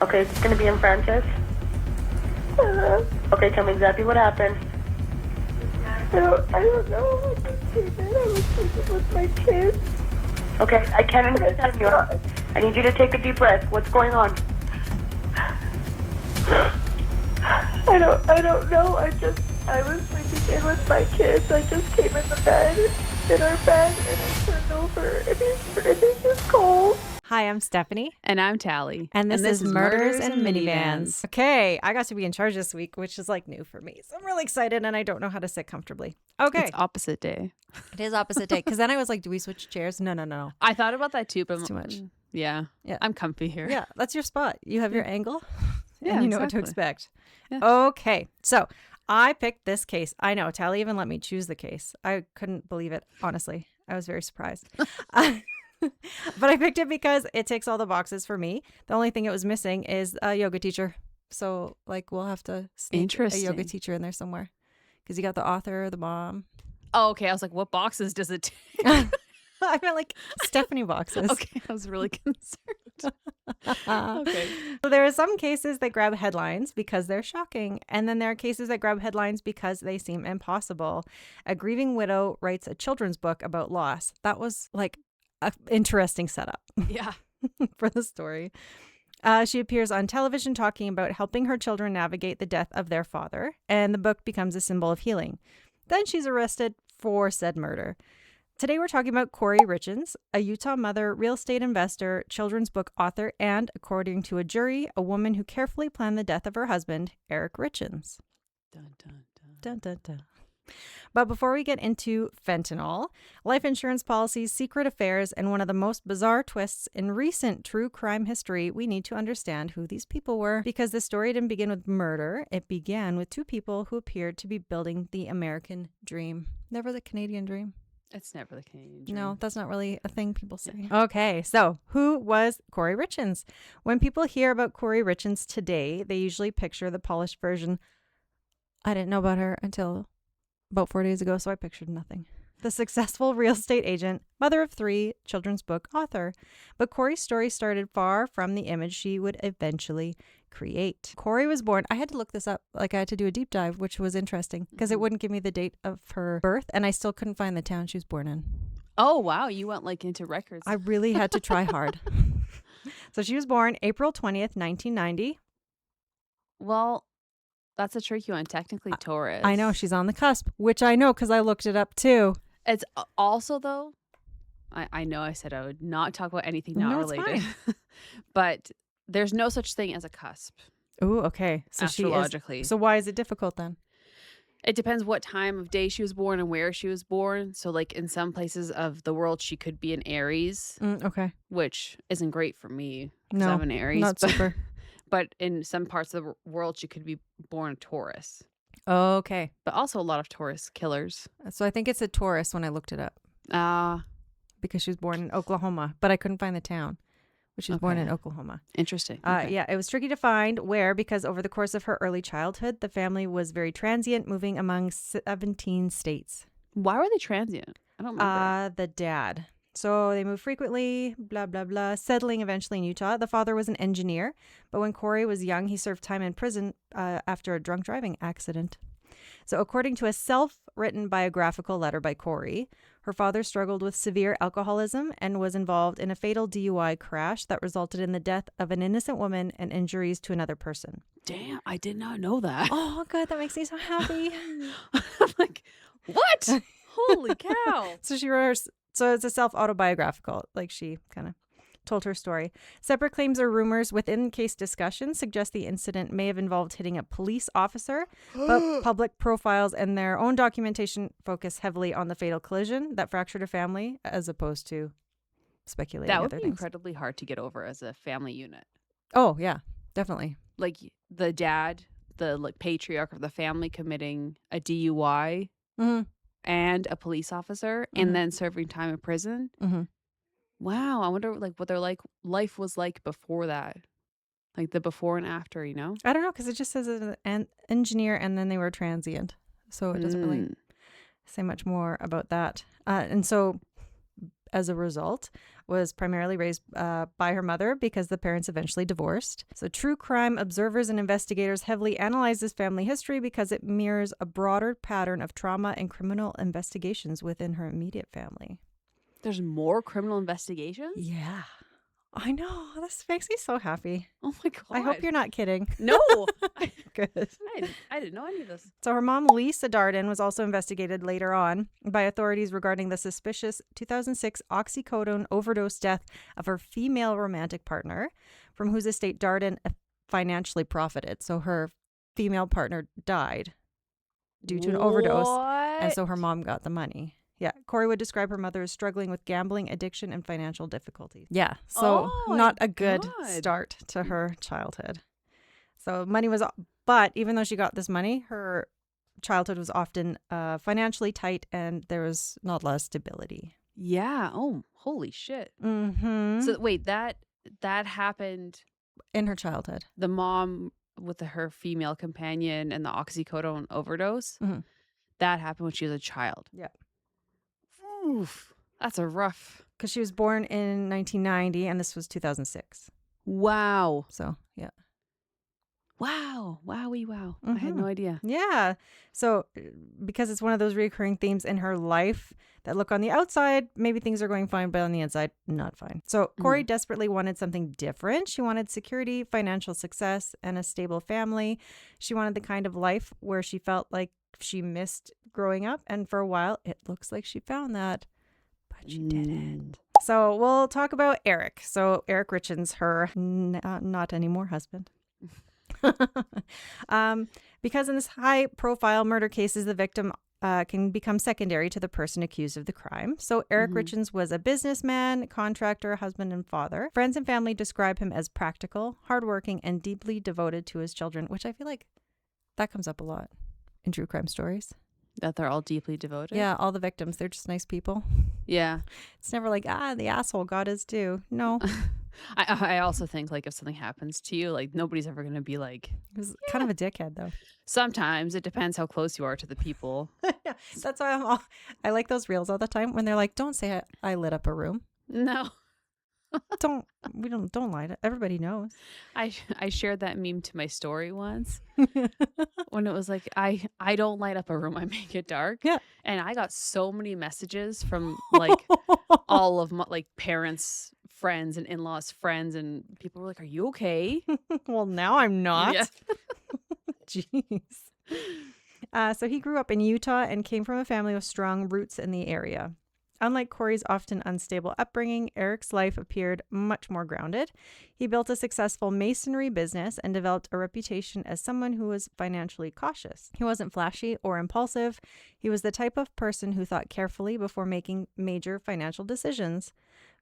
Okay, it's going to be in Francis. Okay, tell me exactly what happened. I don't know. I just came in. I was sleeping with my kids. Okay, I can't understand you. I need you to take a deep breath. What's going on? I don't know. I was sleeping in with my kids. I just came in the bed, in our bed, and I turned over, and it's just cold. Hi, I'm Stephanie. And I'm Tally. And this is Murders and Minivans. Okay, I got to be in charge this week, which is like new for me. So I'm really excited and I don't know how to sit comfortably. Okay. It's opposite day. It is opposite day. Because then I was like, do we switch chairs? No. I thought about that too, but It's too much. Yeah. Yeah. I'm comfy here. Yeah, that's your spot. You have your angle Yeah, and you know what to exactly. expect. Yeah. Okay, so I picked this case. I know, Tally even let me choose the case. I couldn't believe it, honestly. I was very surprised. But I picked it because it ticks all the boxes for me. The only thing it was missing is a yoga teacher. So, like, we'll have to sneak a Interesting. yoga teacher in there somewhere. Because you got the author, the mom. Oh, okay. I was like, what boxes does it take? I meant like Stephanie boxes. Okay. I was really concerned. Okay. So there are some cases that grab headlines because they're shocking. And then there are cases that grab headlines because they seem impossible. A grieving widow writes a children's book about loss. That was like an interesting setup Yeah. for the story. She appears on television talking about helping her children navigate the death of their father. And the book becomes a symbol of healing. Then she's arrested for said murder. Today we're talking about Kouri Richins, a Utah mother, real estate investor, children's book author, and, according to a jury, a woman who carefully planned the death of her husband, Eric Richins. Dun, dun, dun. Dun, dun, dun. But before we get into fentanyl, life insurance policies, secret affairs, and one of the most bizarre twists in recent true crime history, we need to understand who these people were. Because this story didn't begin with murder. It began with two people who appeared to be building the American dream. Never the Canadian dream. It's never the Canadian dream. No, that's not really a thing people say. Okay, so who was Kouri Richins? When people hear about Kouri Richins today, they usually picture the polished version. I didn't know about her until about 4 days ago, so I pictured nothing. The successful real estate agent, mother of three, children's book author. But Kouri's story started far from the image she would eventually create. Kouri was born, I had to look this up, like I had to do a deep dive, which was interesting because it wouldn't give me the date of her birth, and I still couldn't find the town she was born in. Oh, wow. You went like into records. I really had to try hard. So she was born April 20th, 1990. Well, that's a tricky one. Technically Taurus. I know, she's on the cusp, which I know because I looked it up too. It's also, though, I know I said I would not talk about anything not No, it's related. But there's no such thing as a cusp. Ooh, okay. So she is. Astrologically. So why is it difficult then? It depends what time of day she was born and where she was born. So, like, in some places of the world, she could be an Aries, Okay. which isn't great for me because No, I'm an Aries. not super. But in some parts of the world, she could be born a Taurus. Okay. But also a lot of Taurus killers. So I think it's a Taurus when I looked it up because she was born in Oklahoma, but I couldn't find the town. But she was born in Okay. Oklahoma. Interesting. Okay. Yeah, it was tricky to find where because over the course of her early childhood, the family was very transient, moving among 17 states. Why were they transient? I don't remember. The dad. So they moved frequently, blah, blah, blah, settling eventually in Utah. The father was an engineer, but when Kouri was young, he served time in prison after a drunk driving accident. So according to a self-written biographical letter by Kouri, her father struggled with severe alcoholism and was involved in a fatal DUI crash that resulted in the death of an innocent woman and injuries to another person. Damn, I did not know that. Oh, good. That makes me so happy. I'm like, what? Holy cow. So she wrote her, so it's a self-autobiographical, like she kind of told her story. Separate claims or rumors within case discussions suggest the incident may have involved hitting a police officer, but public profiles and their own documentation focus heavily on the fatal collision that fractured a family as opposed to speculating That would other be things. incredibly hard to get over as a family unit. Oh, yeah, definitely. Like the dad, the like patriarch of the family committing a DUI Mm-hmm. and a police officer Mhm. and then serving time in prison. Mhm. Wow, I wonder like what their life was like before that. Like the before and after, you know? I don't know, because it just says an engineer and then they were transient. So it doesn't really say much more about that. And so as a result, was primarily raised by her mother because the parents eventually divorced. So true crime observers and investigators heavily analyze this family history because it mirrors a broader pattern of trauma and criminal investigations within her immediate family. There's more criminal investigations? Yeah. I know. This makes me so happy. Oh my God. I hope you're not kidding. No. I Good. didn't know any of this. So her mom, Lisa Darden, was also investigated later on by authorities regarding the suspicious 2006 oxycodone overdose death of her female romantic partner, from whose estate Darden financially profited. So her female partner died due to an overdose, and so her mom got the money. Yeah, Kouri would describe her mother as struggling with gambling, addiction, and financial difficulties. Yeah, so not a good start to her childhood. So money was, but even though she got this money, her childhood was often financially tight, and there was not a lot of stability. Yeah. Oh, holy shit. Mm-hmm. So wait, that happened In her childhood. The mom with her female companion and the oxycodone overdose. Mhm. That happened when she was a child. Yeah. Oof, that's a rough. Because she was born in 1990, and this was 2006. Wow. So, yeah. Wow. Wowie wow. I had no idea. Yeah. So, because it's one of those recurring themes in her life that look on the outside, maybe things are going fine, but on the inside, not fine. So, Kouri desperately wanted something different. She wanted security, financial success, and a stable family. She wanted the kind of life where she felt like she missed growing up. And for a while, it looks like she found that, but she didn't. So, we'll talk about Eric. So, Eric Richins, her not anymore husband. Because in this high-profile murder cases, the victim can become secondary to the person accused of the crime. So Eric Richins was a businessman, contractor, husband, and father. Friends and family describe him as practical, hardworking, and deeply devoted to his children, which I feel like that comes up a lot in true crime stories. That they're all deeply devoted? Yeah, all the victims, they're just nice people. Yeah. It's never like, the asshole got his due. No. I also think, like, if something happens to you, like, nobody's ever going to be like... He was kind of a dickhead, though. Sometimes. It depends how close you are to the people. Yeah, that's why I like those reels all the time when they're like, don't say I lit up a room. No. Don't lie to everybody knows. I shared that meme to my story once when it was like, I don't light up a room, I make it dark. Yeah. And I got so many messages from like all of my like parents, friends, and in-laws friends, and people were like, are you okay? Well, now I'm not. Yeah. Jeez. So he grew up in Utah and came from a family with strong roots in the area. Unlike Kouri's often unstable upbringing, Eric's life appeared much more grounded. He built a successful masonry business and developed a reputation as someone who was financially cautious. He wasn't flashy or impulsive. He was the type of person who thought carefully before making major financial decisions.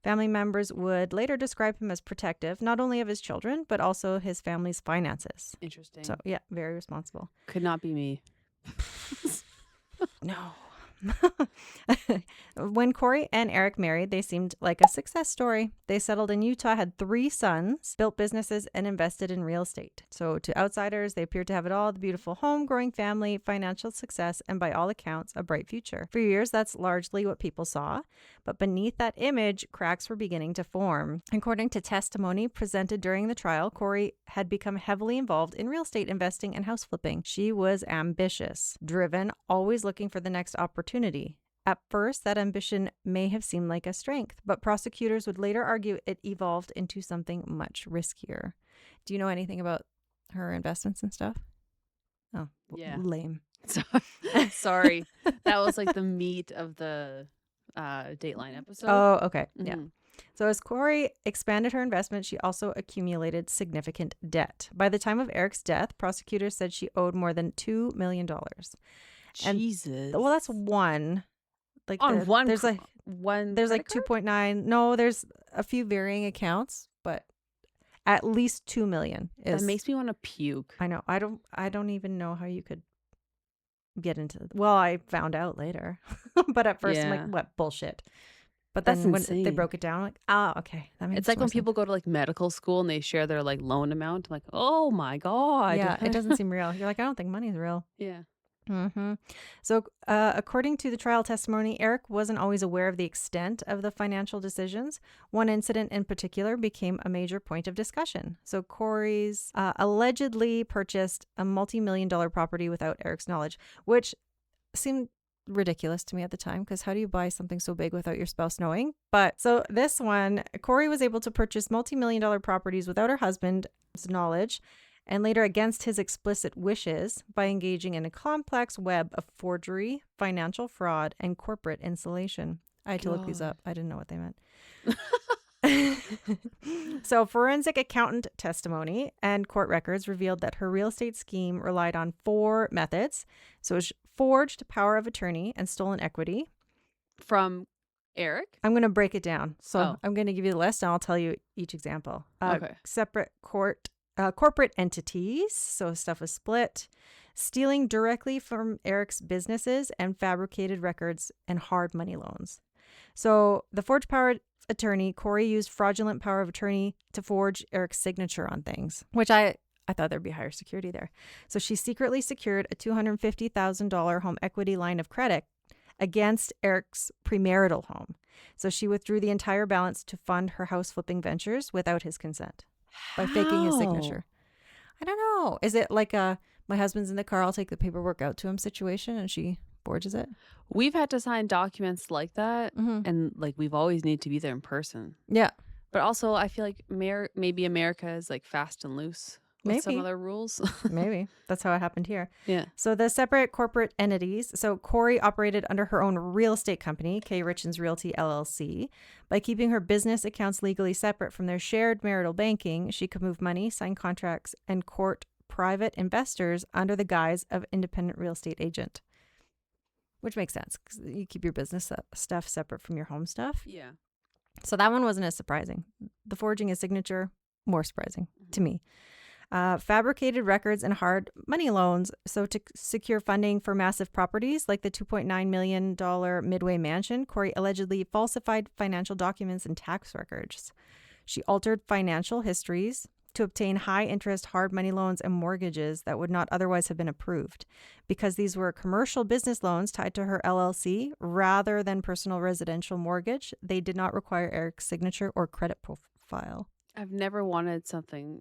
Family members would later describe him as protective, not only of his children, but also his family's finances. Interesting. So, yeah, very responsible. Could not be me. No. When Kouri and Eric married, they seemed like a success story. They settled in Utah, had 3 sons, built businesses, and invested in real estate. So to outsiders, they appeared to have it all: the beautiful home, growing family, financial success, and by all accounts, a bright future. For years, that's largely what people saw. But beneath that image, cracks were beginning to form. According to testimony presented during the trial, Kouri had become heavily involved in real estate investing and house flipping. She was ambitious, driven, always looking for the next opportunity. At first, that ambition may have seemed like a strength, but prosecutors would later argue it evolved into something much riskier. Do you know anything about her investments and stuff? Oh, yeah. Lame. Sorry. That was like the meat of the Dateline episode. Oh, okay. Mm-hmm. Yeah. So as Kouri expanded her investment, she also accumulated significant debt. By the time of Eric's death, prosecutors said she owed more than $2 million. Jesus. Well, that's one. Like On one. there's like one. there's like credit card? 2.9. No, there's a few varying accounts, but at least 2 million is. That makes me want to puke. I know. I don't even know how you could get into. Well, I found out later, but at first I'm Yeah. like, what bullshit. But That's then when they insane. broke it down, I'm like, oh, okay, that makes It's like more when sense. people go to like medical school and they share their like loan amount. I'm like, oh my God. Yeah, it doesn't seem real. You're like, I don't think money's real. Yeah. So, according to the trial testimony, Eric wasn't always aware of the extent of the financial decisions. One incident in particular became a major point of discussion. So, Kouri's allegedly purchased a multi-million-dollar property without Eric's knowledge, which seemed ridiculous to me at the time, because how do you buy something so big without your spouse knowing? But so this one, Kouri was able to purchase multi-million-dollar properties without her husband's knowledge, and later against his explicit wishes, by engaging in a complex web of forgery, financial fraud, and corporate insulation. I had to look these up. I didn't know what they meant. So forensic accountant testimony and court records revealed that her real estate scheme relied on 4 methods. So it was forged power of attorney and stolen equity. From Eric? I'm going to break it down. So Oh. I'm going to give you the list and I'll tell you each example. Okay. Separate corporate entities. So stuff was split. Stealing directly from Eric's businesses and fabricated records and hard money loans. So the forged power of attorney, Kouri used fraudulent power of attorney to forge Eric's signature on things, which I thought there'd be higher security there. So she secretly secured a $250,000 home equity line of credit against Eric's premarital home. So she withdrew the entire balance to fund her house flipping ventures without his consent by faking his signature. I don't know. Is it like a my husband's in the car, I'll take the paperwork out to him situation and she forges it? We've had to sign documents like that, Mm-hmm. and like we've always need to be there in person. Yeah. But also, I feel like maybe America is like fast and loose with some Maybe. of their rules. Maybe. That's how it happened here. Yeah. So the separate corporate entities. So Kouri operated under her own real estate company, Kouri Richins Realty LLC. By keeping her business accounts legally separate from their shared marital banking, she could move money, sign contracts, and court private investors under the guise of independent real estate agent. Which makes sense because you keep your business stuff separate from your home stuff. Yeah. So that one wasn't as surprising. The forging his signature, more surprising to me. Fabricated records and hard money loans. So to secure funding for massive properties like the $2.9 million Midway mansion, Kouri allegedly falsified financial documents and tax records. She altered financial histories to obtain high-interest hard money loans and mortgages that would not otherwise have been approved. Because these were commercial business loans tied to her LLC rather than personal residential mortgage, they did not require Eric's signature or credit profile. I've never wanted something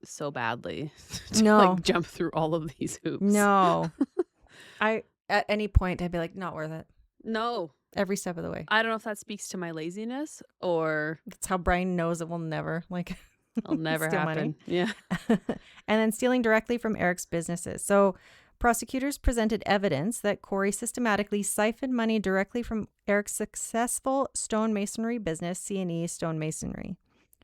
so badly to No. like jump through all of these hoops. No. At any point, I'd be like, not worth it. No. Every step of the way. I don't know if that speaks to my laziness or That's how Brian knows it will never, it'll never steal happen. money. Yeah. And then stealing directly from Eric's businesses. So prosecutors presented evidence that Kouri systematically siphoned money directly from Eric's successful stonemasonry business, C&E Stonemasonry.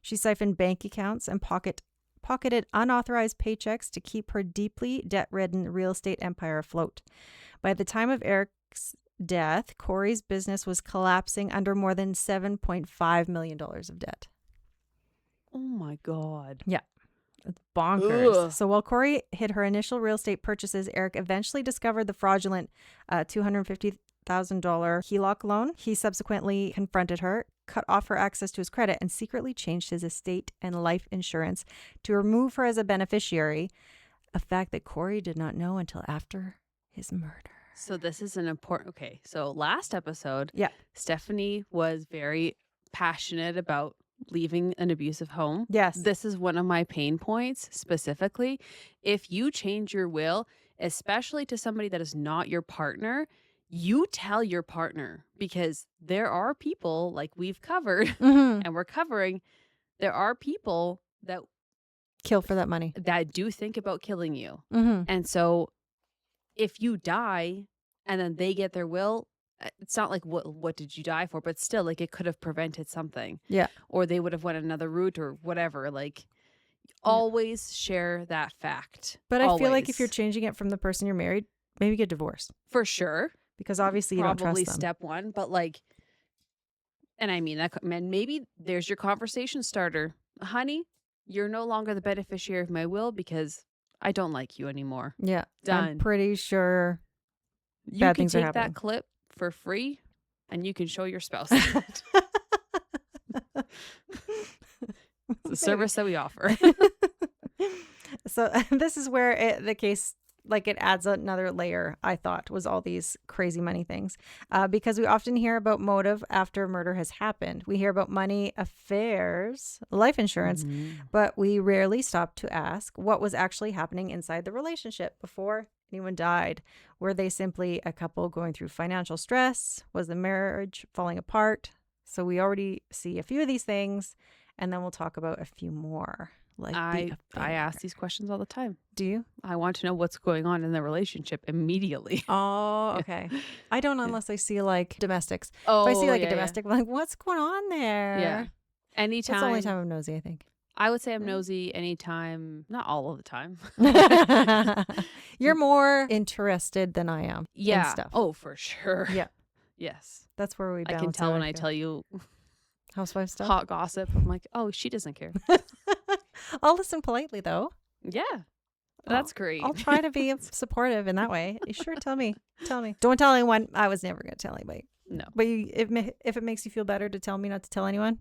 She siphoned bank accounts and pocketed unauthorized paychecks to keep her deeply debt-ridden real estate empire afloat. By the time of Eric's death, Kouri's business was collapsing under more than $7.5 million of debt. Oh my God. It's bonkers. Ugh. So while Kouri hid her initial real estate purchases, Eric eventually discovered the fraudulent $250,000 HELOC loan. He subsequently confronted her, cut off her access to his credit, and secretly changed his estate and life insurance to remove her as a beneficiary, a fact that Kouri did not know until after his murder. So this is an important. Okay. So last episode, Yeah. Stephanie was very passionate about leaving an abusive home. Yes. This is one of my pain points specifically. If you change your will, especially to somebody that is not your partner, you tell your partner, because there are people like we've covered Mm-hmm. and we're covering, there are people that Kill for that money. do think about killing you. Mm-hmm. And so if you die and then they get their will, it's not like what did you die for, but still like it could have prevented something. Yeah. Or they would have went another route or whatever. Like always share that fact. But I feel like if Always. you're changing it from the person you're married, maybe get divorced, For sure. because obviously you don't Probably trust them. step one, but like, and I mean that, man, maybe there's your conversation starter. Honey, you're no longer the beneficiary of my will because I don't like you anymore. Yeah. I'm Done. pretty sure You bad can things are take happening. that clip for free and you can show your spouse that. It's a service that we offer. So this is where the case like it adds another layer, I thought, was all these crazy money things. Because we often hear about motive after murder has happened. We hear about money, affairs, life insurance, but we rarely stop to ask what was actually happening inside the relationship before anyone died. Were they simply a couple going through financial stress? Was the marriage falling apart? So we already see a few of these things, and then we'll talk about a few more. Like I ask these questions all the time. Do you? I want to know what's going on in the relationship immediately. Oh, okay. I don't unless I see like domestics. Oh, if I see like yeah, a domestic, I'm like, what's going on there? Yeah. Anytime. That's the only time I'm nosy, I think. I would say I'm nosy anytime, not all of the time. You're more interested than I am in stuff. Oh, for sure. Yeah. Yes. That's where we balance. I can tell out, when I feel. tell you housewife stuff. hot gossip. I'm like, oh, she doesn't care. I'll listen politely though. Yeah. That's great. I'll try to be supportive in that way. You sure, tell me. Don't tell anyone. I was never going to tell anybody. No. But if it makes you feel better to tell me not to tell anyone,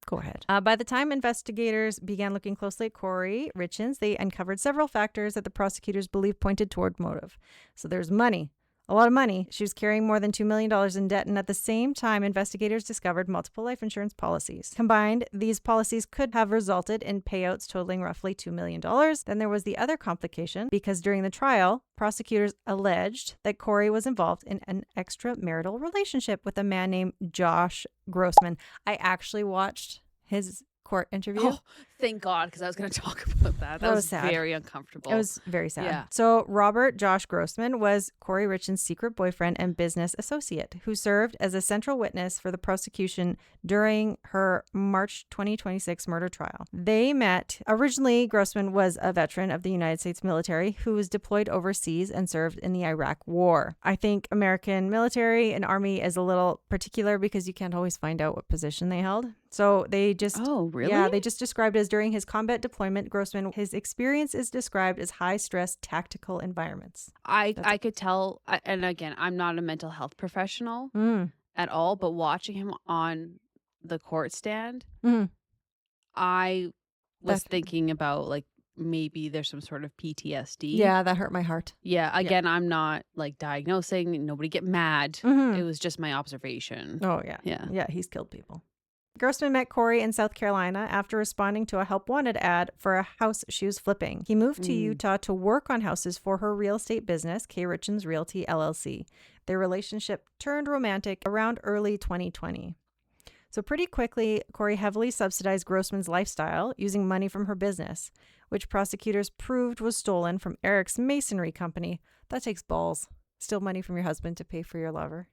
go ahead. By the time investigators began looking closely at Kouri Richins, they uncovered several factors that the prosecutors believed pointed toward motive. So there's money. A lot of money. She was carrying more than $2 million in debt, and at the same time, investigators discovered multiple life insurance policies. Combined, these policies could have resulted in payouts totaling roughly $2 million. Then there was the other complication, because during the trial, prosecutors alleged that Kouri was involved in an extramarital relationship with a man named Josh Grossman. I actually watched his court interview. Oh, thank God, because I was going to talk about that. That was sad. Very uncomfortable. It was very sad. Yeah. So Robert Josh Grossman was Kouri Richins' secret boyfriend and business associate who served as a central witness for the prosecution during her March 2026 murder trial. They met. Originally, Grossman was a veteran of the United States military who was deployed overseas and served in the Iraq War. I think American military and army is a little particular because you can't always find out what position they held. So they just... Oh, really? Yeah, they just described it as during his combat deployment, Grossman, his experience is described as high-stress tactical environments. I could tell, and again, I'm not a mental health professional at all, but watching him on the court stand, I was thinking about like maybe there's some sort of PTSD. Yeah, that hurt my heart. Yeah, again, I'm not like diagnosing, nobody get mad. It was just my observation. Oh, yeah. Yeah. Yeah, he's killed people. Grossman met Kouri in South Carolina after responding to a help wanted ad for a house she was flipping. He moved to Utah to work on houses for her real estate business, K. Richins Realty LLC. Their relationship turned romantic around early 2020. So pretty quickly, Kouri heavily subsidized Grossman's lifestyle using money from her business, which prosecutors proved was stolen from Eric's masonry company. That takes balls. Steal money from your husband to pay for your lover.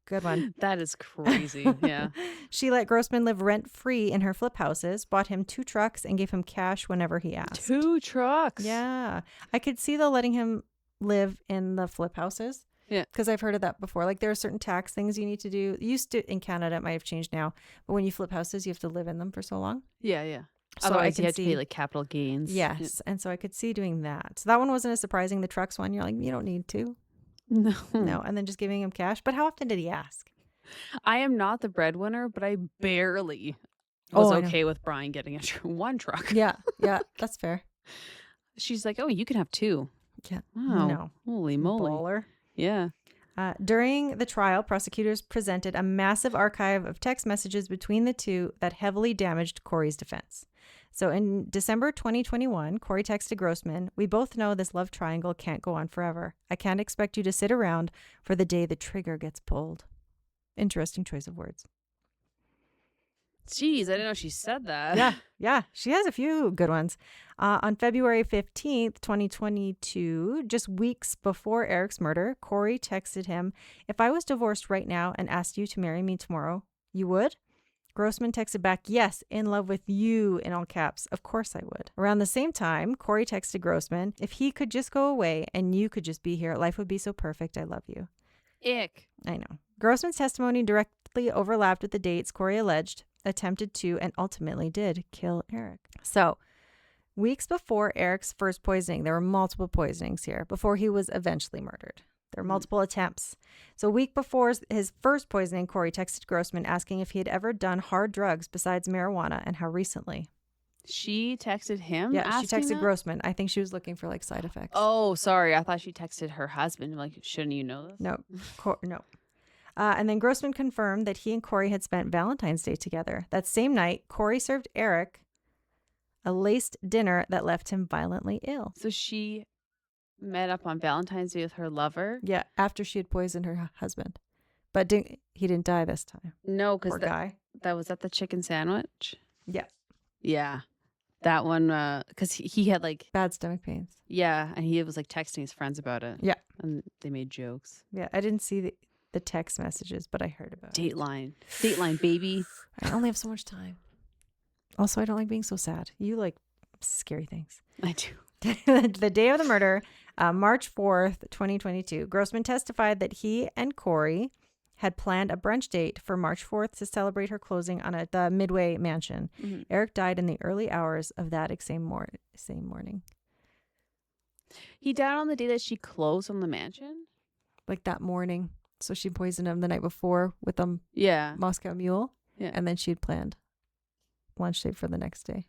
Good one. That is crazy. Yeah. She let Grossman live rent-free in her flip houses, bought him 2 trucks, and gave him cash whenever he asked. 2 trucks. Yeah. I could see though letting him live in the flip houses. Yeah. Because I've heard of that before. Like there are certain tax things you need to do. Used to in Canada, it might have changed now. But when you flip houses, you have to live in them for so long. Yeah, yeah. So Otherwise, I you have can to pay see- like capital gains. Yes. Yeah. And so I could see doing that. So that one wasn't as surprising. The trucks one, you're like, you don't need to. No. No. And then just giving him cash. But how often did he ask? I am not the breadwinner, but I barely was I know. okay with Brian getting 1 truck. Yeah. Yeah. That's fair. She's like, oh, you can have 2. Yeah. Wow. No. Holy moly. Baller. Yeah. During the trial, prosecutors presented a massive archive of text messages between the two that heavily damaged Kouri's defense. So in December 2021, Kouri texted Grossman, "We both know this love triangle can't go on forever. I can't expect you to sit around for the day the trigger gets pulled." Interesting choice of words. Jeez, I didn't know she said that. Yeah. She has a few good ones. On February 15th, 2022, just weeks before Eric's murder, Kouri texted him, "If I was divorced right now and asked you to marry me tomorrow, you would?" Grossman texted back, "Yes, in love with you," in all caps. "Of course I would." Around the same time, Kouri texted Grossman, "If he could just go away and you could just be here, life would be so perfect. I love you." Ick. I know. Grossman's testimony directly overlapped with the dates Kouri alleged attempted to and ultimately did kill Eric. So, weeks before Eric's first poisoning, there were multiple poisonings here before he was eventually murdered. There were multiple attempts. So, a week before his first poisoning, Kouri texted Grossman asking if he had ever done hard drugs besides marijuana and how recently. She texted him. Yeah, she asking texted that? Grossman. I think she was looking for like side effects. Oh, sorry. I thought she texted her husband. Like, shouldn't you know this? No, no. And then Grossman confirmed that he and Kouri had spent Valentine's Day together. That same night, Kouri served Eric a laced dinner that left him violently ill. So she met up on Valentine's Day with her lover. Yeah, after she had poisoned her husband. But he didn't die this time. No, Poor because guy. that was at the chicken sandwich. Yeah. Yeah. That one, because he had like, Bad stomach pains. yeah, and he was like texting his friends about it. Yeah. And they made jokes. Yeah, I didn't see the text messages, but I heard about it. Dateline, baby. I only have so much time. Also, I don't like being so sad. You like scary things. I do. The day of the murder, March 4th, 2022, Grossman testified that he and Kouri had planned a brunch date for March 4th to celebrate her closing on the Midway mansion. Mm-hmm. Eric died in the early hours of that same morning. He died on the day that she closed on the mansion? Like that morning. So she poisoned him the night before with a Yeah. Moscow Mule. Yeah. And then she'd planned lunch date for the next day.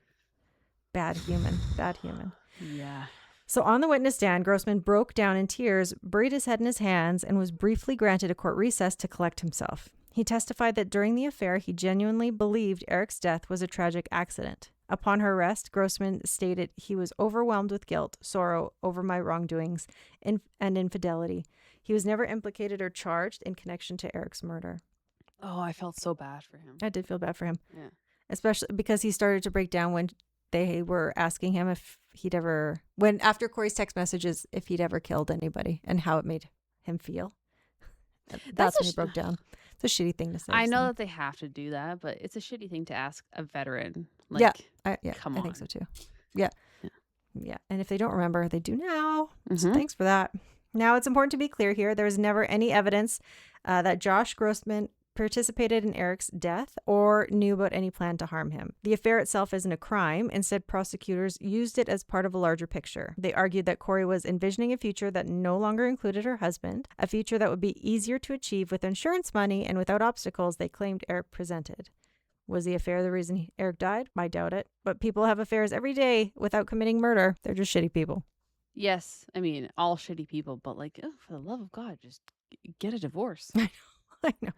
Bad human. Bad human. Yeah. So on the witness stand, Grossman broke down in tears, buried his head in his hands, and was briefly granted a court recess to collect himself. He testified that during the affair, he genuinely believed Eric's death was a tragic accident. Upon her arrest, Grossman stated he was overwhelmed with guilt, sorrow over my wrongdoings, and infidelity. He was never implicated or charged in connection to Eric's murder. Oh, I felt so bad for him. I did feel bad for him. Yeah. Especially because he started to break down when they were asking him if he'd ever, after Kouri's text messages, if he'd ever killed anybody and how it made him feel. That's when he broke down. It's a shitty thing to say. I know so. that they have to do that, but it's a shitty thing to ask a veteran. Like, yeah, come I think on. so too. Yeah. And if they don't remember, they do now. So Mhm. thanks for that. Now, it's important to be clear here. There was never any evidence that Josh Grossman participated in Eric's death or knew about any plan to harm him. The affair itself isn't a crime. Instead, prosecutors used it as part of a larger picture. They argued that Kouri was envisioning a future that no longer included her husband, a future that would be easier to achieve with insurance money and without obstacles they claimed Eric presented. Was the affair the reason Eric died? I doubt it. But people have affairs every day without committing murder. They're just shitty people. Yes, I mean, all shitty people, but like, oh, for the love of God, just get a divorce. I know.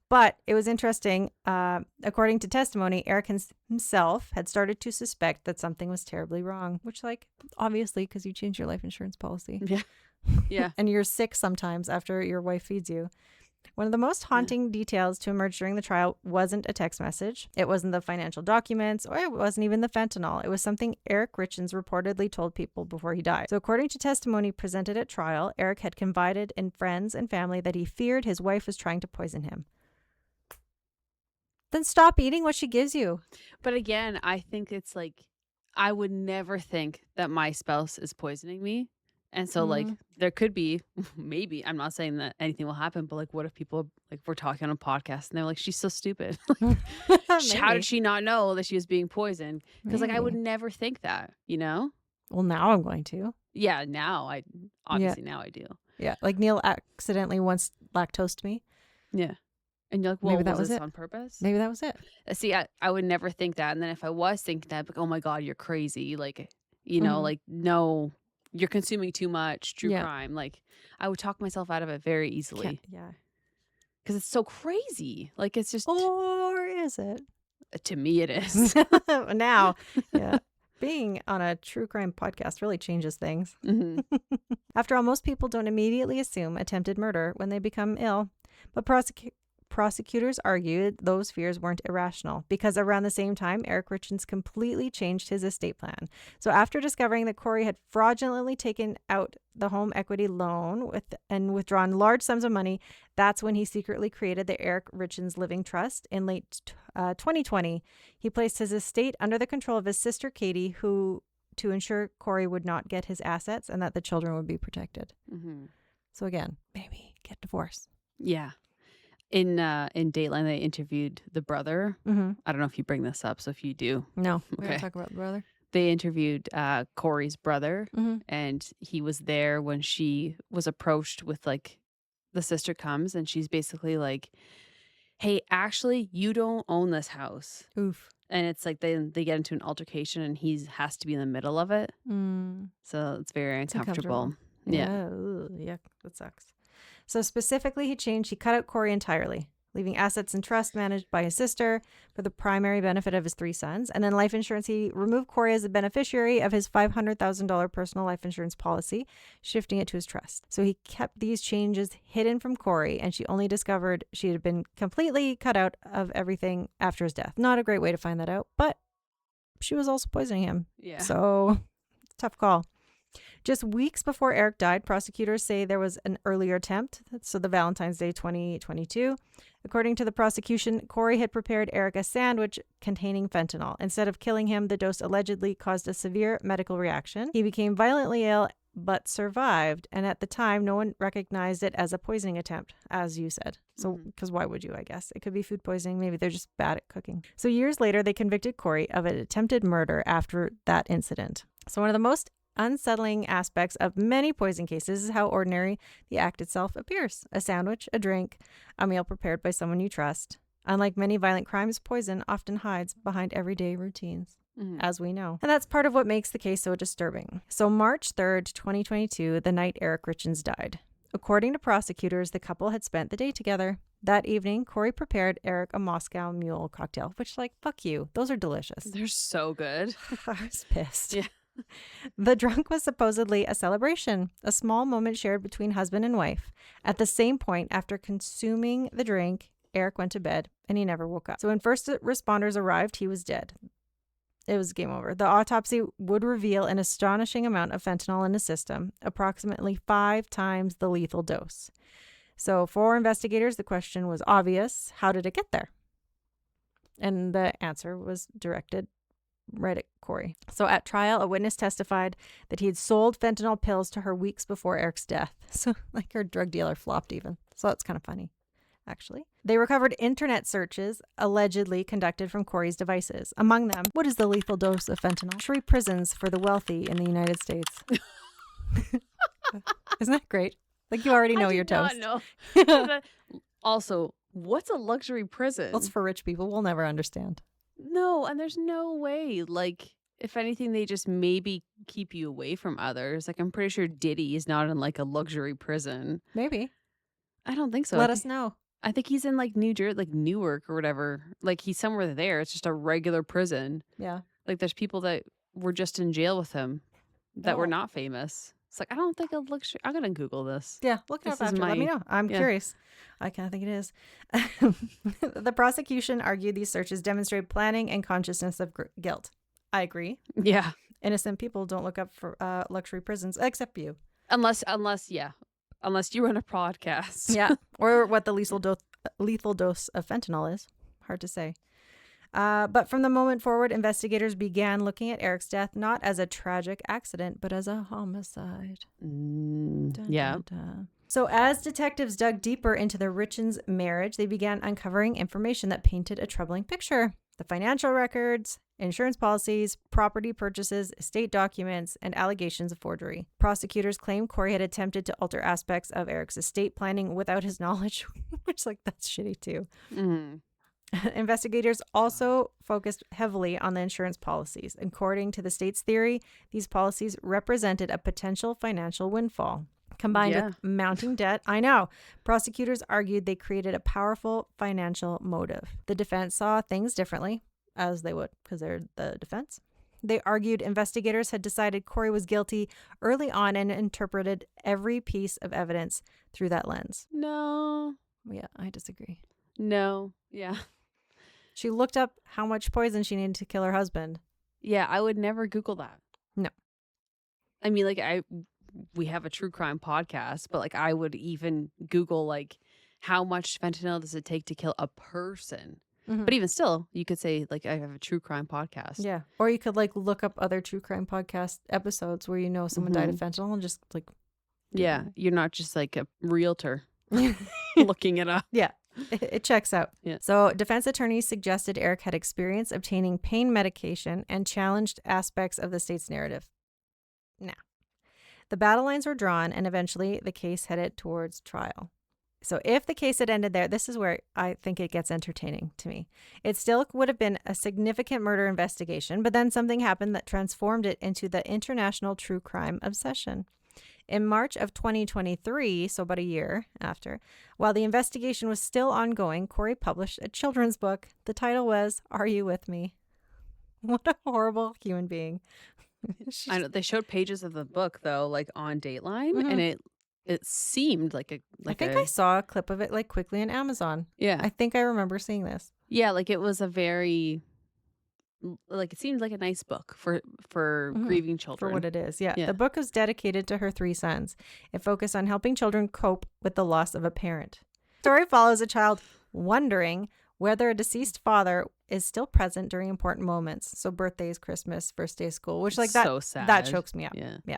But it was interesting. According to testimony, Eric himself had started to suspect that something was terribly wrong, which, like, obviously, because you changed your life insurance policy. Yeah. Yeah. And you're sick sometimes after your wife feeds you. One of the most haunting details to emerge during the trial wasn't a text message. It wasn't the financial documents, or it wasn't even the fentanyl. It was something Eric Richins reportedly told people before he died. So according to testimony presented at trial, Eric had confided in friends and family that he feared his wife was trying to poison him. Then stop eating what she gives you. But again, I think it's like, I would never think that my spouse is poisoning me. And so, like, there could be, maybe, I'm not saying that anything will happen, but like, what if people, like, we're talking on a podcast and they're like, she's so stupid. How did she not know that she was being poisoned? Because, like, I would never think that, you know? Well, now I'm going to. Yeah, now I do. Yeah, like Neil accidentally once lactosed me. Yeah. And you're like, well, Maybe that was was this it. on purpose? Maybe that was it. See, I would never think that. And then if I was thinking that, like, oh my God, you're crazy. Like, you know, like, no, you're consuming too much true crime. Like, I would talk myself out of it very easily. Yeah. Because it's so crazy. Like, it's just. Or is it? To me, it is. Now, yeah. Being on a true crime podcast really changes things. Mm-hmm. After all, most people don't immediately assume attempted murder when they become ill. But prosecutors argued those fears weren't irrational because around the same time, Eric Richins completely changed his estate plan. So after discovering that Kouri had fraudulently taken out the home equity loan and withdrawn large sums of money, that's when he secretly created the Eric Richins Living Trust. In late 2020, he placed his estate under the control of his sister, Katie, to ensure Kouri would not get his assets and that the children would be protected. Mm-hmm. So again, maybe get divorced. Yeah. In Dateline, they interviewed the brother. Mm-hmm. I don't know if you bring this up, so if you do. No, we Okay. don't talk about the brother. They interviewed Kouri's brother, Mm-hmm. and he was there when she was approached with, like, the sister comes, and she's basically like, hey, actually, you don't own this house. Oof. And it's like they get into an altercation and he has to be in the middle of it. Mm, So it's very it's uncomfortable. uncomfortable. Yeah. Ooh, yuck, that sucks. So specifically, he cut out Kouri entirely, leaving assets in trust managed by his sister for the primary benefit of his 3 sons. And then life insurance, he removed Kouri as the beneficiary of his $500,000 personal life insurance policy, shifting it to his trust. So he kept these changes hidden from Kouri, and she only discovered she had been completely cut out of everything after his death. Not a great way to find that out, but she was also poisoning him. Yeah. So tough call. Just weeks before Eric died, prosecutors say there was an earlier attempt, so the Valentine's Day 2022. According to the prosecution, Kouri had prepared Eric a sandwich containing fentanyl. Instead of killing him, the dose allegedly caused a severe medical reaction. He became violently ill but survived, and at the time, no one recognized it as a poisoning attempt, as you said. So, because why would you, I guess? It could be food poisoning. Maybe they're just bad at cooking. So years later, they convicted Kouri of an attempted murder after that incident. So one of the most unsettling aspects of many poison cases is how ordinary the act itself appears. A sandwich, a drink, a meal prepared by someone you trust. Unlike many violent crimes, poison often hides behind everyday routines, as we know. And that's part of what makes the case so disturbing. So March 3rd, 2022, the night Eric Richins died. According to prosecutors, the couple had spent the day together. That evening, Kouri prepared Eric a Moscow Mule cocktail, which, like, fuck you. Those are delicious. They're so good. I was pissed. Yeah. The drunk was supposedly a celebration, a small moment shared between husband and wife. At the same point, after consuming the drink, Eric went to bed and he never woke up. So when first responders arrived, he was dead. It was game over. The autopsy would reveal an astonishing amount of fentanyl in his system, approximately 5 times the lethal dose. So for investigators, the question was obvious. How did it get there? And the answer was directed right at Kouri. So at trial, a witness testified that he had sold fentanyl pills to her weeks before Eric's death. So like her drug dealer flopped even. So that's kind of funny, actually. They recovered internet searches allegedly conducted from Kouri's devices. Among them, what is the lethal dose of fentanyl? 3 prisons for the wealthy in the United States. Isn't that great? Like you already know your toast. I know. Also, what's a luxury prison? Well, it's for rich people. We'll never understand. No, and there's no way. Like, if anything, they just maybe keep you away from others. Like, I'm pretty sure Diddy is not in like a luxury prison. Maybe. I don't think so. Let us know. I think he's in like New Jersey, like Newark or whatever. Like he's somewhere there. It's just a regular prison. Yeah. Like there's people that were just in jail with him that were not famous. It's like, I don't think a luxury. I'm gonna Google this. Yeah, look it up after. Let me know. I'm curious. I kind of think it is. The prosecution argued these searches demonstrate planning and consciousness of guilt. I agree. Yeah. Innocent people don't look up for luxury prisons, except you. Unless you run a podcast. Yeah. Or what the lethal dose of fentanyl is. Hard to say. But from the moment forward, investigators began looking at Eric's death not as a tragic accident, but as a homicide. Yeah. So as detectives dug deeper into the Richins' marriage, they began uncovering information that painted a troubling picture. The financial records, insurance policies, property purchases, estate documents, and allegations of forgery. Prosecutors claim Kouri had attempted to alter aspects of Eric's estate planning without his knowledge, which, like, that's shitty too. Investigators also focused heavily on the insurance policies. According to the state's theory, these policies represented a potential financial windfall. Combined with mounting debt, I know, prosecutors argued they created a powerful financial motive. The defense saw things differently, as they would, because they're the defense. They argued investigators had decided Kouri was guilty early on and interpreted every piece of evidence through that lens. No. Yeah, I disagree. No. Yeah. She looked up how much poison she needed to kill her husband. Yeah, I would never Google that. No. I mean, like, we have a true crime podcast, but like I would even Google like how much fentanyl does it take to kill a person? But even still, you could say like I have a true crime podcast. Yeah. Or you could like look up other true crime podcast episodes where you know someone died of fentanyl and just like. Yeah. You're not just like a realtor looking it up. Yeah. It checks out. Yeah. So defense attorneys suggested Eric had experience obtaining pain medication and challenged aspects of the state's narrative. Nah. The battle lines were drawn and eventually the case headed towards trial. So if the case had ended there, this is where I think it gets entertaining to me. It still would have been a significant murder investigation, but then something happened that transformed it into the international true crime obsession. In March of 2023, so about a year after, while the investigation was still ongoing, Kouri published a children's book. The title was Are You With Me? What a horrible human being. I know they showed pages of the book though, like on Dateline, and it seemed like a I think I saw a clip of it like quickly on Amazon. yeah I think I remember seeing this. yeah like it was a very like it seemed like a nice book for grieving children For what it is. Yeah. Yeah. The book was dedicated to her 3 sons. It focused on helping children cope with the loss of a parent. The story follows a child wondering whether a deceased father is still present during important moments. So birthdays, Christmas, first day of school, which like that, so sad. that chokes me up. Yeah.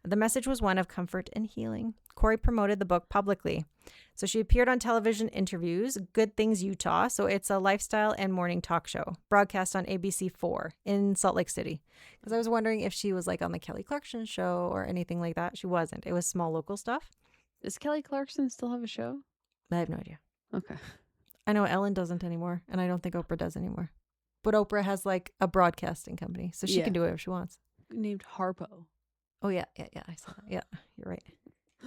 The message was one of comfort and healing. Kouri promoted the book publicly. So she appeared on television interviews, Good Things Utah. So it's a lifestyle and morning talk show broadcast on ABC4 in Salt Lake City. Because I was wondering if she was like on the Kelly Clarkson show or anything like that. She wasn't. It was small local stuff. Does Kelly Clarkson still have a show? I have no idea. Okay. I know Ellen doesn't anymore, and I don't think Oprah does anymore. But Oprah has like a broadcasting company, so she Yeah. can do whatever she wants. Named Harpo. Oh, yeah. I saw that. Yeah, you're right.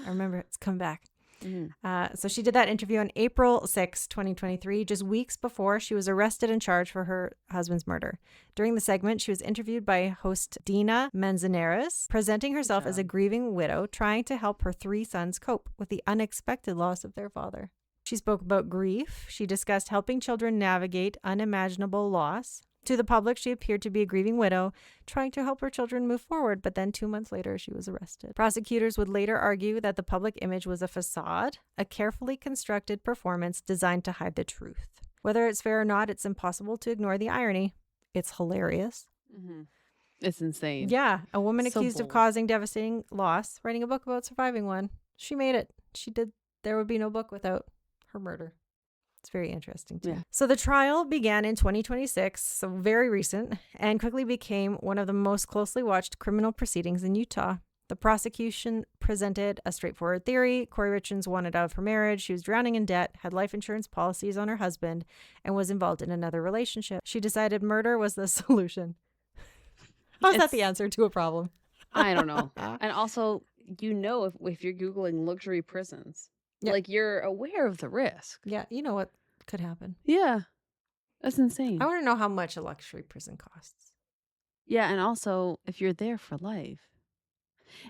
I remember it's come back. Mhm. So she did that interview on April 6, 2023, just weeks before she was arrested and charged for her husband's murder. During the segment, she was interviewed by host Dina Manzanares, presenting herself as a grieving widow, trying to help her 3 sons cope with the unexpected loss of their father. She spoke about grief. She discussed helping children navigate unimaginable loss. To the public, she appeared to be a grieving widow, trying to help her children move forward, but then 2 months later, she was arrested. Prosecutors would later argue that the public image was a facade, a carefully constructed performance designed to hide the truth. Whether it's fair or not, it's impossible to ignore the irony. It's hilarious. It's insane. Yeah, a woman So accused of bold. causing devastating loss, writing a book about surviving one. She made it. She did. There would be no book without her murder. It's very interesting too. Yeah. So the trial began in 2026, so very recent, and quickly became one of the most closely watched criminal proceedings in Utah. The prosecution presented a straightforward theory. Kouri Richins wanted out of her marriage. She was drowning in debt, had life insurance policies on her husband, and was involved in another relationship. She decided murder was the solution. How's that the answer to a problem? I don't know. And also, if you're Googling luxury prisons, Yeah. like you're aware of the risk. Yeah, you know what could happen. Yeah. That's insane. I want to know how much a luxury prison costs. Yeah. And also, if you're there for life,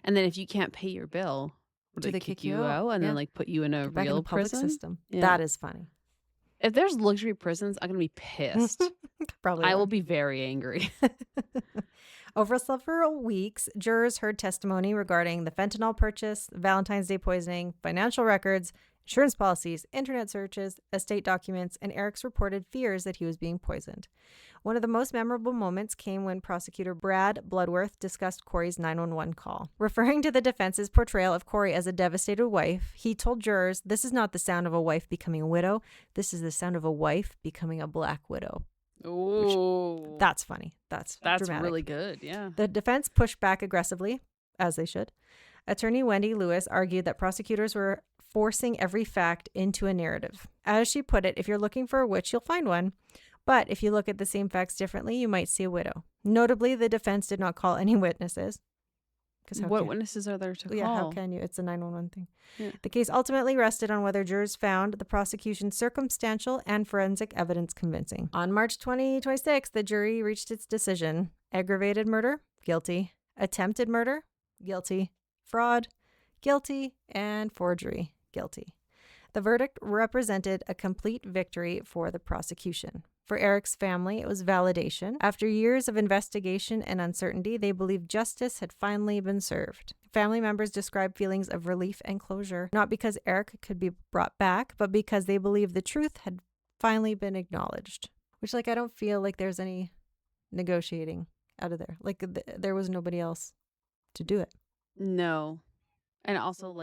and then if you can't pay your bill, Do they kick you out and Yeah. then like put you in a Back in real the public prison? system. Yeah. That is funny. If there's luxury prisons, I'm going to be pissed. Probably. I are. will be very angry. Over several weeks, jurors heard testimony regarding the fentanyl purchase, Valentine's Day poisoning, financial records, insurance policies, internet searches, estate documents, and Eric's reported fears that he was being poisoned. One of the most memorable moments came when prosecutor Brad Bloodworth discussed Kouri's 911 call. Referring to the defense's portrayal of Kouri as a devastated wife, he told jurors, "This is not the sound of a wife becoming a widow. This is the sound of a wife becoming a black widow." Oh, That's funny. That's dramatic. really good. Yeah. The defense pushed back aggressively, as they should. Attorney Wendy Lewis argued that prosecutors were forcing every fact into a narrative. As she put it, if you're looking for a witch, you'll find one. But if you look at the same facts differently, you might see a widow. Notably, the defense did not call any witnesses. What witnesses are there to call? Yeah, how can you? It's a 911 thing. Yeah. The case ultimately rested on whether jurors found the prosecution's circumstantial and forensic evidence convincing. On March 2026, the jury reached its decision. Aggravated murder, guilty. Attempted murder, guilty. Fraud, guilty. And forgery, guilty. The verdict represented a complete victory for the prosecution. For Eric's family, it was validation. After years of investigation and uncertainty, they believed justice had finally been served. Family members described feelings of relief and closure, not because Eric could be brought back, but because they believed the truth had finally been acknowledged. Which, I don't feel like there's any negotiating out of there. There was nobody else to do it. No. And also,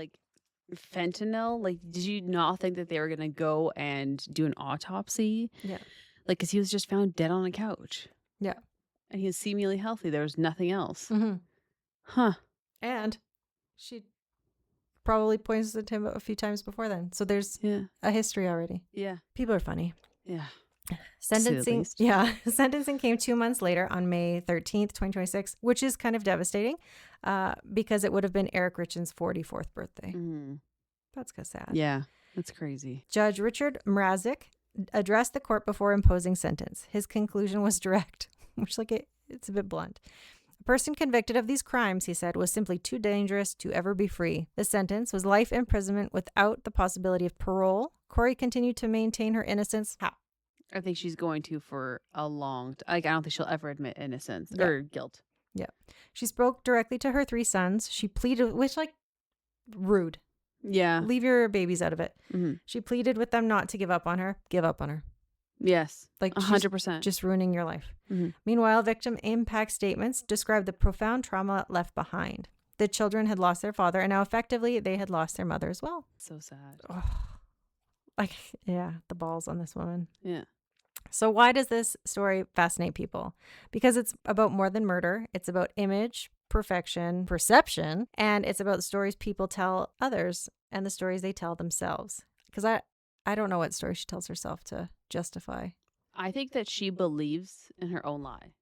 fentanyl, did you not think that they were going to go and do an autopsy? Yeah. Because he was just found dead on a couch. Yeah. And he was seemingly healthy. There was nothing else. Mm-hmm. Huh. And she probably poisoned him a few times before then. So there's Yeah. a history already. Yeah. People are funny. Yeah. Sentencing, least. yeah, sentencing came 2 months later on May 13th, 2026, which is kind of devastating because it would have been Eric Richins' 44th birthday. Mm. That's kind of sad. Yeah. That's crazy. Judge Richard Mrazek addressed the court before imposing sentence. His conclusion was direct, which it's a bit blunt. A person convicted of these crimes, he said, was simply too dangerous to ever be free. The sentence was life imprisonment without the possibility of parole. Kouri continued to maintain her innocence. How? I think she's going to for a long time. I don't think she'll ever admit innocence Yeah. or guilt. Yeah. She spoke directly to her 3 sons. She pleaded, which, rude. Yeah. Leave your babies out of it. Mm-hmm. She pleaded with them not to give up on her. Give up on her. Yes. She's 100%. just ruining your life. Mm-hmm. Meanwhile, victim impact statements describe the profound trauma left behind. The children had lost their father, and now effectively they had lost their mother as well. So sad. Oh, the balls on this woman. Yeah. So why does this story fascinate people? Because it's about more than murder. It's about image, perfection, perception, and it's about the stories people tell others and the stories they tell themselves. Because I don't know what story she tells herself to justify. I think that she believes in her own lie.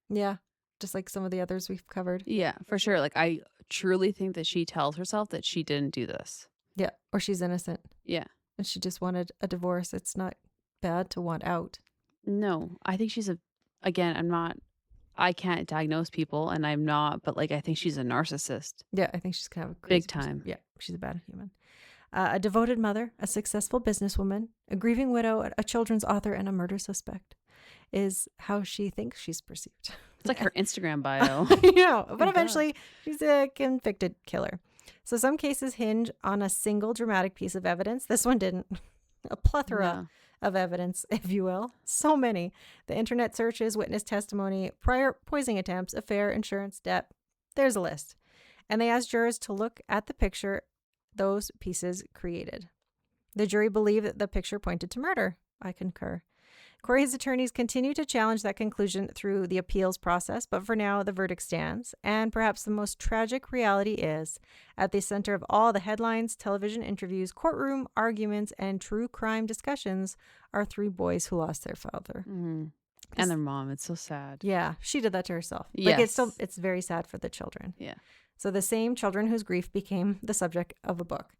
Yeah, just like some of the others we've covered. Yeah, for sure. Like, I truly think that she tells herself that she didn't do this. Yeah, or she's innocent. Yeah. And she just wanted a divorce. It's not bad to want out. No, I think I can't diagnose people and I'm not, but I think she's a narcissist. Yeah, I think she's kind of a crazy Big time. person. Yeah, she's a bad human. A devoted mother, a successful businesswoman, a grieving widow, a children's author, and a murder suspect is how she thinks she's perceived. It's like her Instagram bio. But eventually she's a convicted killer. So some cases hinge on a single dramatic piece of evidence. This one didn't. A plethora of evidence, if you will. So many. The internet searches, witness testimony, prior poisoning attempts, affair, insurance, debt. There's a list. And they asked jurors to look at the picture those pieces created. The jury believed that the picture pointed to murder. I concur. Kouri's attorneys continue to challenge that conclusion through the appeals process, but for now, the verdict stands. And perhaps the most tragic reality is, at the center of all the headlines, television interviews, courtroom arguments, and true crime discussions are 3 boys who lost their father. Mm-hmm. And their mom. It's so sad. Yeah, she did that to herself. Yes. It's very sad for the children. Yeah. So the same children whose grief became the subject of a book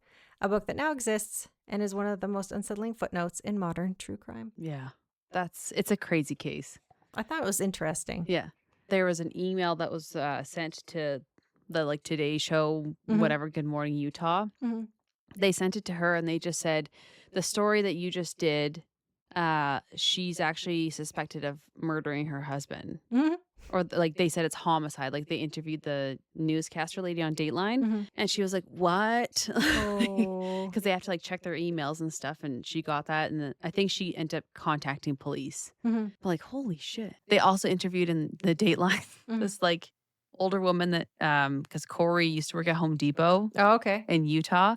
that now exists and is one of the most unsettling footnotes in modern true crime. Yeah. It's a crazy case. I thought it was interesting. Yeah. There was an email that was sent to the Today Show, Mm-hmm. whatever, Good Morning Utah. Mm-hmm. They sent it to her and they just said, the story that you just did, she's actually suspected of murdering her husband. Mm-hmm. Or they said it's homicide. They interviewed the newscaster lady on Dateline Mm-hmm. and she was like, what? Oh. Because they have to check their emails and stuff. And she got that. And then I think she ended up contacting police. Mm-hmm. But holy shit. They also interviewed in the Dateline this older woman that, because Kouri used to work at Home Depot Oh, okay. in Utah.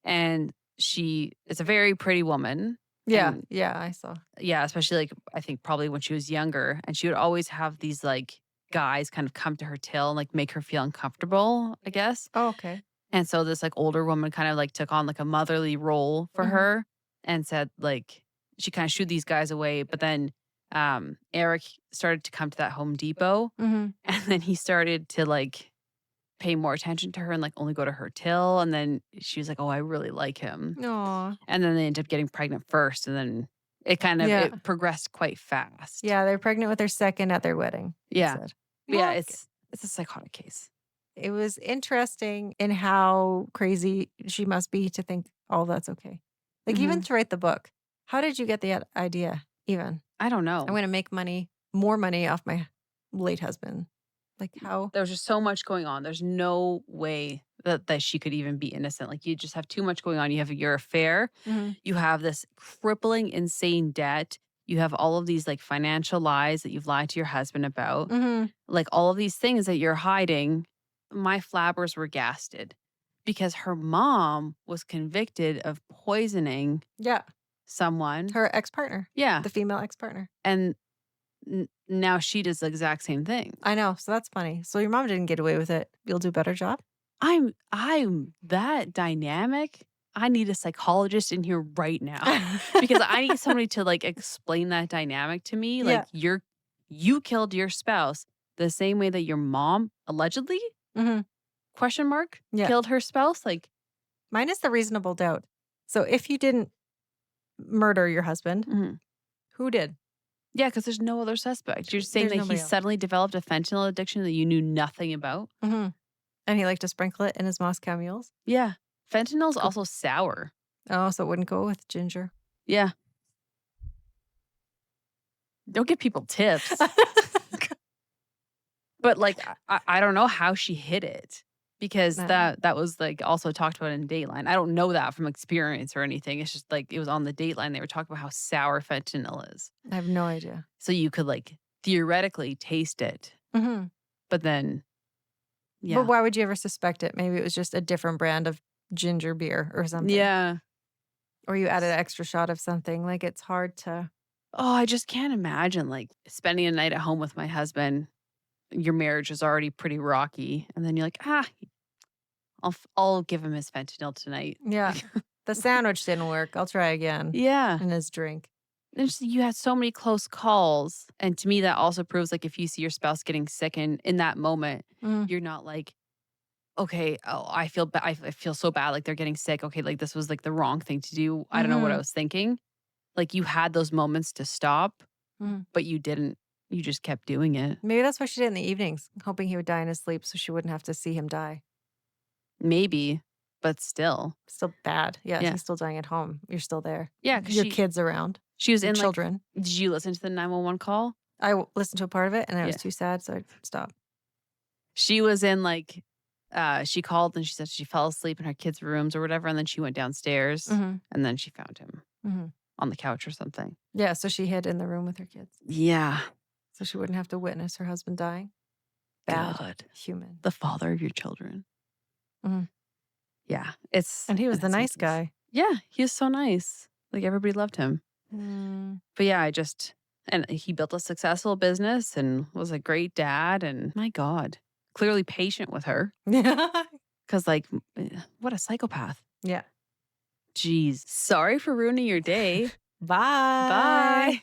And she is a very pretty woman. Yeah. And Yeah, I saw. yeah, especially I think probably when she was younger. And she would always have these guys kind of come to her till and make her feel uncomfortable, I guess. Oh, okay. And so this older woman kind of took on a motherly role for Mhm. her and said she kind of shooed these guys away. But then Eric started to come to that Home Depot Mm-hmm. and then he started to pay more attention to her and only go to her till. And then she was like, oh, I really like him. Aw. And then they ended up getting pregnant first. And then it kind of Yeah. it progressed quite fast. Yeah, they're pregnant with their second at their wedding. it Yeah. said. Yeah. Well, It's a psychotic case. It was interesting in how crazy she must be to think all that's okay. Even to write the book. How did you get the idea even? I don't know. I'm going to make more money off my late husband. How? There was just so much going on. There's no way that she could even be innocent. You just have too much going on. You have your affair. Mhm. You have this crippling, insane debt. You have all of these financial lies that you've lied to your husband about. Mm-hmm. All of these things that you're hiding. My flabbers were gasted because her mom was convicted of poisoning Yeah. someone. Her ex-partner, Yeah. the female ex-partner. And now she does the exact same thing. I know. So that's funny. So your mom didn't get away with it. You'll do a better job? I'm that dynamic. I need a psychologist in here right now because I need somebody to like explain that dynamic to me. Like you killed your spouse the same way that your mom allegedly Mhm. question mark Yeah. killed her spouse. Like, Mine is the reasonable doubt. So if you didn't murder your husband, mhm. who did? Yeah, because there's no other suspect. You're saying There's that he nobody else. suddenly developed a fentanyl addiction that you knew nothing about. Mm-hmm. And he liked to sprinkle it in his Moscow Mules. Yeah, fentanyl's Cool. also sour. Oh, so it wouldn't go with ginger. Yeah. Don't give people tips. But like, I don't know how she hid it because No. that was like also talked about in Dateline. I don't know that from experience or anything. It's just like it was on the Dateline. They were talking about how sour fentanyl is. I have no idea. So you could like theoretically taste it, Mm-hmm. but then, yeah. But why would you ever suspect it? Maybe it was just a different brand of ginger beer or something. Yeah. Or you added an extra shot of something. Like it's hard to. Oh, I just can't imagine like spending a night at home with my husband. Your marriage is already pretty rocky. And then you're like, I'll give him his fentanyl tonight. Yeah. The sandwich didn't work. I'll try again. Yeah. And his drink. You had so many close calls. And to me, that also proves like if you see your spouse getting sick in that moment, you're not like, okay, oh, I feel so bad. Like they're getting sick. Okay, like this was like the wrong thing to do. I don't know what I was thinking. Like you had those moments to stop, but you didn't. You just kept doing it. Maybe that's why she did in the evenings, hoping he would die in his sleep so she wouldn't have to see him die. Maybe, but still. Still bad. Yeah, Yeah. he's still dying at home. You're still there. Yeah, because Your kid's around. she was Your in like, children. did you listen to the 911 call? I listened to a part of it and I was Yeah. too sad, so I stopped. She was in like, she called and she said she fell asleep in her kids' rooms or whatever. And then she went downstairs and then she found him on the couch or something. Yeah, so she hid in the room with her kids. Yeah. So she wouldn't have to witness her husband dying. Bad God. human. The father of your children. Mhm. Yeah. It's And he was the it's nice senseless. guy. Yeah. He was so nice. Like everybody loved him. But yeah, and he built a successful business and was a great dad. And my God, clearly patient with her. Because, like, what a psychopath. Yeah. Jeez. Sorry for ruining your day. Bye. Bye.